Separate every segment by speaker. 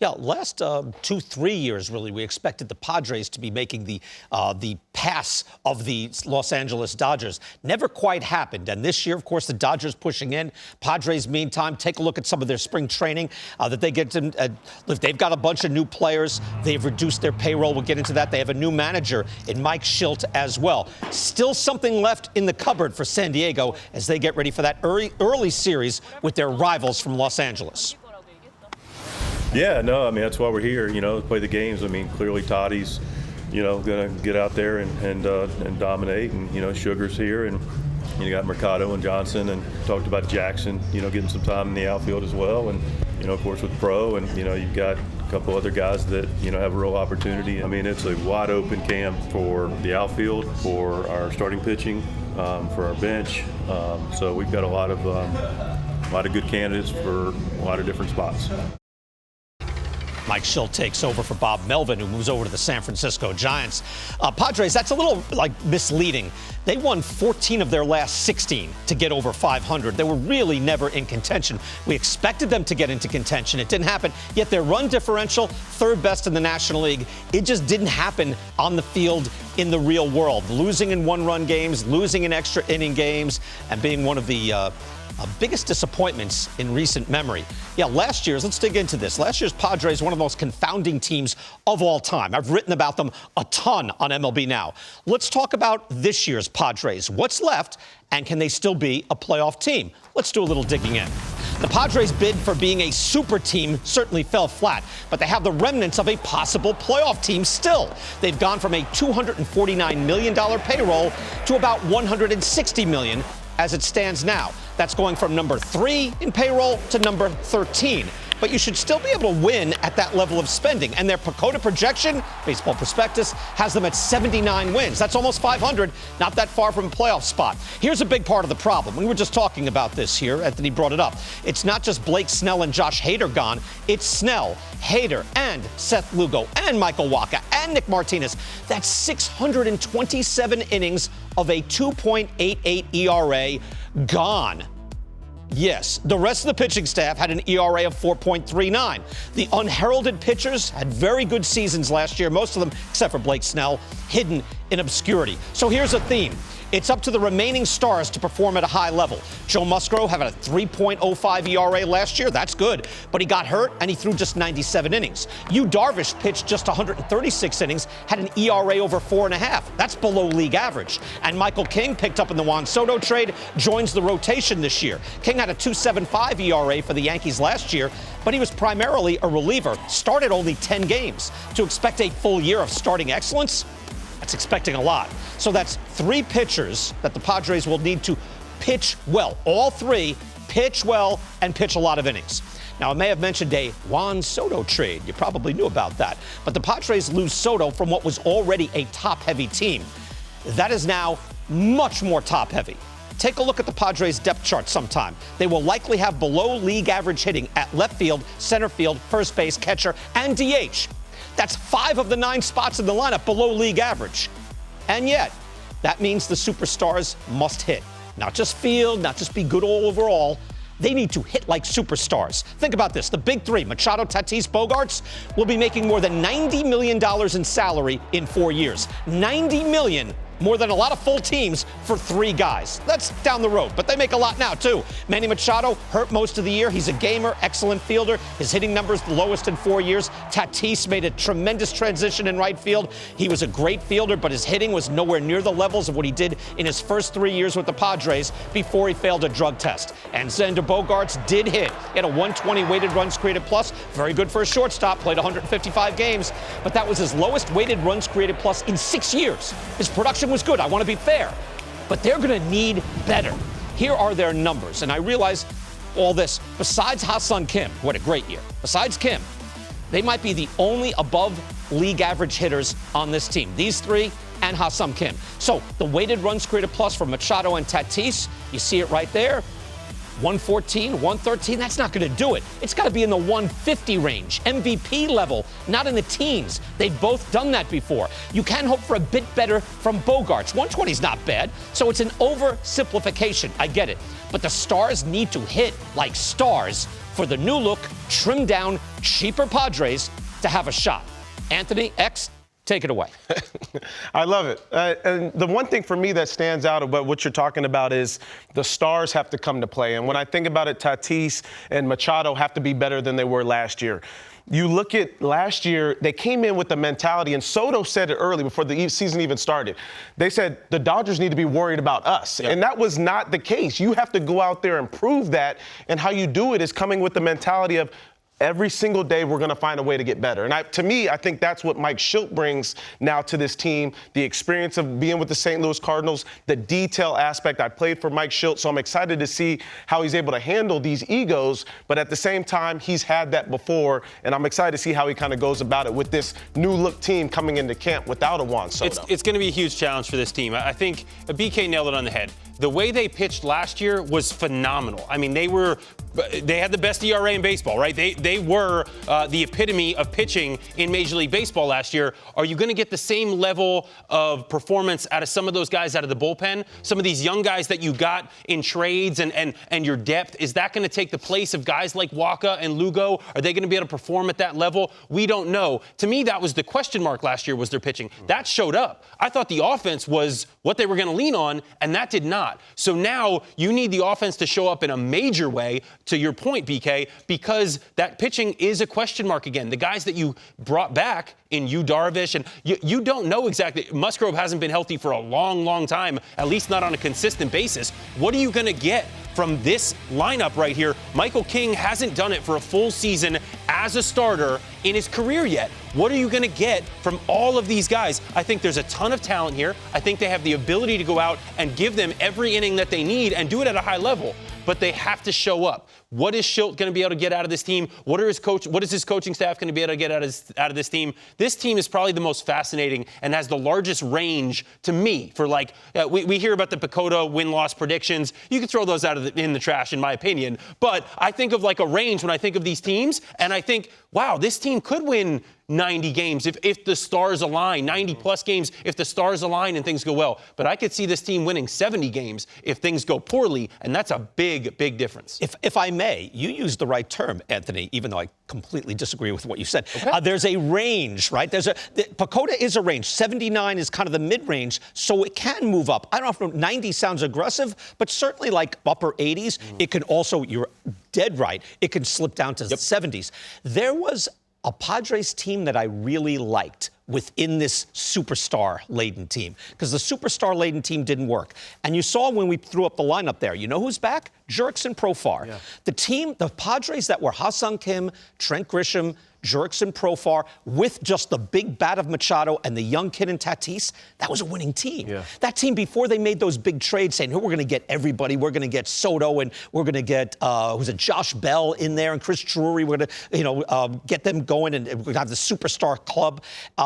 Speaker 1: Yeah, last 2-3 years, really, we expected the Padres to be making the pass of the Los Angeles Dodgers. Never quite happened. And this year, of course, the Dodgers pushing in. Padres, meantime, take a look at some of their spring training that they get to. They've got a bunch of new players. They've reduced their payroll. We'll get into that. They have a new manager in Mike Shildt as well. Still something left in the cupboard for San Diego as they get ready for that early series with their rivals from Los Angeles.
Speaker 2: Yeah, no, I mean, that's why we're here, to play the games. I mean, clearly Toddy's, going to get out there and dominate. And, Sugar's here. And you got Mercado and Johnson. And talked about Jackson, getting some time in the outfield as well. And, of course, with Pro. And, you've got a couple other guys that, have a real opportunity. I mean, it's a wide open camp for the outfield, for our starting pitching, for our bench. So we've got a lot of good candidates for a lot of different spots.
Speaker 1: Mike Shildt takes over for Bob Melvin, who moves over to the San Francisco Giants. Padres, that's a little misleading. They won 14 of their last 16 to get over 500. They were really never in contention. We expected them to get into contention. It didn't happen. Yet their run differential, third best in the National League. It just didn't happen on the field in the real world. Losing in one-run games, losing in extra inning games, and being one of the biggest disappointments in recent memory. Yeah, let's dig into this. Last year's Padres, one of the most confounding teams of all time. I've written about them a ton on MLB Now. Let's talk about this year's Padres. What's left, and can they still be a playoff team? Let's do a little digging in. The Padres' bid for being a super team certainly fell flat, but they have the remnants of a possible playoff team still. They've gone from a $249 million payroll to about $160 million as it stands now. That's going from number 3 in payroll to number 13. But you should still be able to win at that level of spending. And their PECOTA projection, Baseball Prospectus, has them at 79 wins. That's almost 500, not that far from a playoff spot. Here's a big part of the problem. We were just talking about this here. Anthony brought it up. It's not just Blake Snell and Josh Hader gone. It's Snell, Hader, and Seth Lugo, and Michael Wacha, and Nick Martinez. That's 627 innings of a 2.88 ERA gone. Yes, the rest of the pitching staff had an ERA of 4.39. The unheralded pitchers had very good seasons last year, most of them, except for Blake Snell, hidden in obscurity. So here's a theme. It's up to the remaining stars to perform at a high level. Joe Musgrove had a 3.05 ERA last year. That's good. But he got hurt, and he threw just 97 innings. Yu Darvish pitched just 136 innings, had an ERA over 4.5. That's below league average. And Michael King, picked up in the Juan Soto trade, joins the rotation this year. King had a 2.75 ERA for the Yankees last year, but he was primarily a reliever, started only 10 games. To expect a full year of starting excellence, that's expecting a lot. So that's 3 pitchers that the Padres will need to pitch well. All 3 pitch well and pitch a lot of innings. Now, I may have mentioned a Juan Soto trade. You probably knew about that. But the Padres lose Soto from what was already a top-heavy team. That is now much more top-heavy. Take a look at the Padres' depth chart sometime. They will likely have below league average hitting at left field, center field, first base, catcher, and DH. That's 5 of the 9 spots in the lineup below league average. And yet, that means the superstars must hit. Not just field, not just be good all overall. They need to hit like superstars. Think about this. The big 3, Machado, Tatis, Bogaerts, will be making more than $90 million in salary in 4 years. $90 million. More than a lot of full teams for 3 guys. That's down the road, but they make a lot now, too. Manny Machado hurt most of the year. He's a gamer, excellent fielder. His hitting numbers the lowest in 4 years. Tatis made a tremendous transition in right field. He was a great fielder, but his hitting was nowhere near the levels of what he did in his first 3 years with the Padres before he failed a drug test. And Xander Bogaerts did hit. He had a 120 weighted runs created plus. Very good for a shortstop. Played 155 games, but that was his lowest weighted runs created plus in 6 years. His production was good. I want to be fair, but they're going to need better. Here are their numbers, and I realize all this. Besides Ha-Seong Kim, who had a great year, besides Kim, they might be the only above league average hitters on this team. These 3 and Ha-Seong Kim. So the weighted runs created plus for Machado and Tatis, you see it right there. 114, 113, that's not going to do it. It's got to be in the 150 range, MVP level, not in the teens. They've both done that before. You can hope for a bit better from Bogaerts. 120 is not bad, so it's an oversimplification. I get it. But the stars need to hit like stars for the new look, trimmed down, cheaper Padres to have a shot. Anthony, X, take it away.
Speaker 3: I love it. And the one thing for me that stands out about what you're talking about is the stars have to come to play. And when I think about it, Tatis and Machado have to be better than they were last year. You look at last year, they came in with the mentality, and Soto said it early before the season even started. They said the Dodgers need to be worried about us. Yep. And that was not the case. You have to go out there and prove that. And how you do it is coming with the mentality of, every single day, we're going to find a way to get better. And to me, I think that's what Mike Shildt brings now to this team, the experience of being with the St. Louis Cardinals, the detail aspect. I played for Mike Shildt, so I'm excited to see how he's able to handle these egos. But at the same time, he's had that before, and I'm excited to see how he kind of goes about it with this new-look team coming into camp without a Juan Soto.
Speaker 4: It's going to be a huge challenge for this team. I think BK nailed it on the head. The way they pitched last year was phenomenal. I mean, they had the best ERA in baseball, right? They were the epitome of pitching in Major League Baseball last year. Are you going to get the same level of performance out of some of those guys out of the bullpen? Some of these young guys that you got in trades and your depth, is that going to take the place of guys like Waka and Lugo? Are they going to be able to perform at that level? We don't know. To me, that was the question mark last year, was their pitching. That showed up. I thought the offense was what they were going to lean on, and that did not. So now you need the offense to show up in a major way, to your point, BK, because that pitching is a question mark again. The guys that you brought back in Yu Darvish, and you don't know exactly. Musgrove hasn't been healthy for a long, long time, at least not on a consistent basis. What are you going to get from this lineup right here? Michael King hasn't done it for a full season as a starter in his career yet. What are you going to get from all of these guys? I think there's a ton of talent here. I think they have the ability to go out and give them every inning that they need and do it at a high level. But they have to show up. What is Shildt going to be able to get out of this team? What is his coaching staff going to be able to get out of this team? This team is probably the most fascinating and has the largest range to me for we hear about the PECOTA win-loss predictions. You can throw those in the trash, in my opinion. But I think of like a range when I think of these teams, and I think, wow, this team could win 90 games if the stars align, 90-plus games if the stars align and things go well. But I could see this team winning 70 games if things go poorly, and that's a big, big difference.
Speaker 1: If I may, you used the right term, Anthony, even though I completely disagree with what you said. Okay. There's a range, right? PECOTA is a range. 79 is kind of the mid-range, so it can move up. I don't know if 90 sounds aggressive, but certainly like upper 80s. It can also, you're dead right, it can slip down to the 70s. There was a Padres team that I really liked within this superstar-laden team, because the superstar-laden team didn't work. And you saw when we threw up the lineup there, you know who's back? Jurickson Profar. Yeah. The Padres that were Ha-Seong Kim, Trent Grisham, Jurickson Profar, with just the big bat of Machado and the young kid in Tatis, that was a winning team. Yeah. That team, before they made those big trades saying, we're going to get everybody, we're going to get Soto, and we're going to get, Josh Bell in there, and Chris Drury, we're going to, get them going, and we're going to have the superstar club.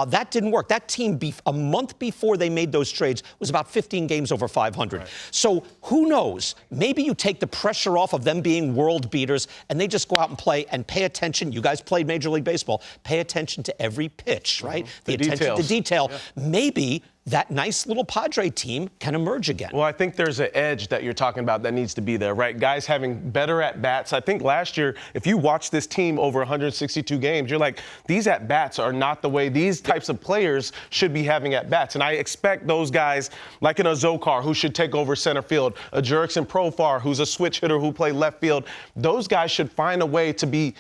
Speaker 1: That didn't work. That team, a month before they made those trades, was about 15 games over 500. Right. So who knows? Maybe you take the pressure off of them being world beaters, and they just go out and play and pay attention. You guys played Major League Baseball. Pay attention to every pitch, right?
Speaker 3: The
Speaker 1: attention to detail.
Speaker 3: Yeah.
Speaker 1: Maybe that nice little Padre team can emerge again.
Speaker 3: Well, I think there's an edge that you're talking about that needs to be there, right? Guys having better at-bats. I think last year, if you watch this team over 162 games, you're like, these at-bats are not the way these types of players should be having at-bats. And I expect those guys, like an Azokar, who should take over center field, a Jurickson Profar, who's a switch hitter who play left field, those guys should find a way to be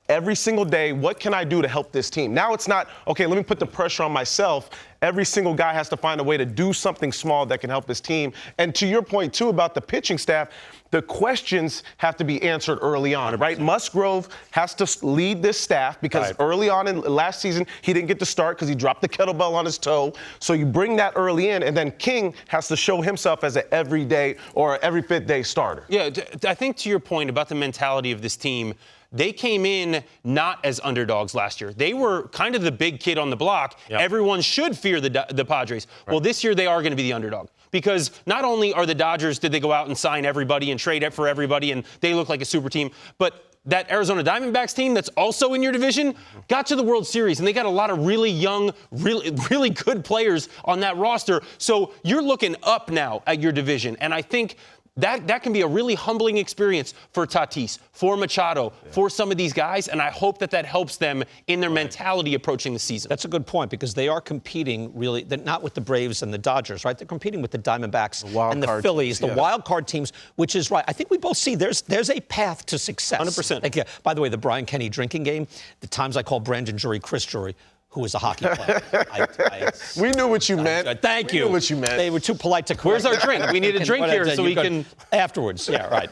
Speaker 3: every single day, what can I do to help this team? Now it's not, okay, let me put the pressure on myself. Every single guy has to find a way to do something small that can help this team. And to your point, too, about the pitching staff, the questions have to be answered early on, right? Musgrove has to lead this staff because early on in last season, he didn't get to start because he dropped the kettlebell on his toe. So you bring that early in, and then King has to show himself as an everyday or every fifth day starter.
Speaker 4: Yeah, I think to your point about the mentality of this team, they came in not as underdogs last year. They were kind of the big kid on the block. Yep. Everyone should fear the Padres. Right. Well, this year they are going to be the underdog. Because not only are the Dodgers, did they go out and sign everybody and trade it for everybody, and they look like a super team, but that Arizona Diamondbacks team that's also in your division got to the World Series, and they got a lot of really young, really good players on that roster. So you're looking up now at your division, and I think That can be a really humbling experience for Tatis, for Machado, for some of these guys, and I hope that helps them in their mentality approaching the season.
Speaker 1: That's a good point because they are competing really, they're not with the Braves and the Dodgers, right? They're competing with the Diamondbacks and the Phillies, the wild card teams, which is right. I think we both see there's a path to success.
Speaker 4: 100%.
Speaker 1: Like, by the way, the Brian Kenny drinking game, the times I call Brandon Jury Chris Jury, who is a hockey player.
Speaker 3: We knew what you meant.
Speaker 1: Thank you.
Speaker 3: We knew what you meant.
Speaker 1: They were too polite to correct.
Speaker 4: Where's our drink? We need a drink here so we can.
Speaker 1: Afterwards, yeah, right.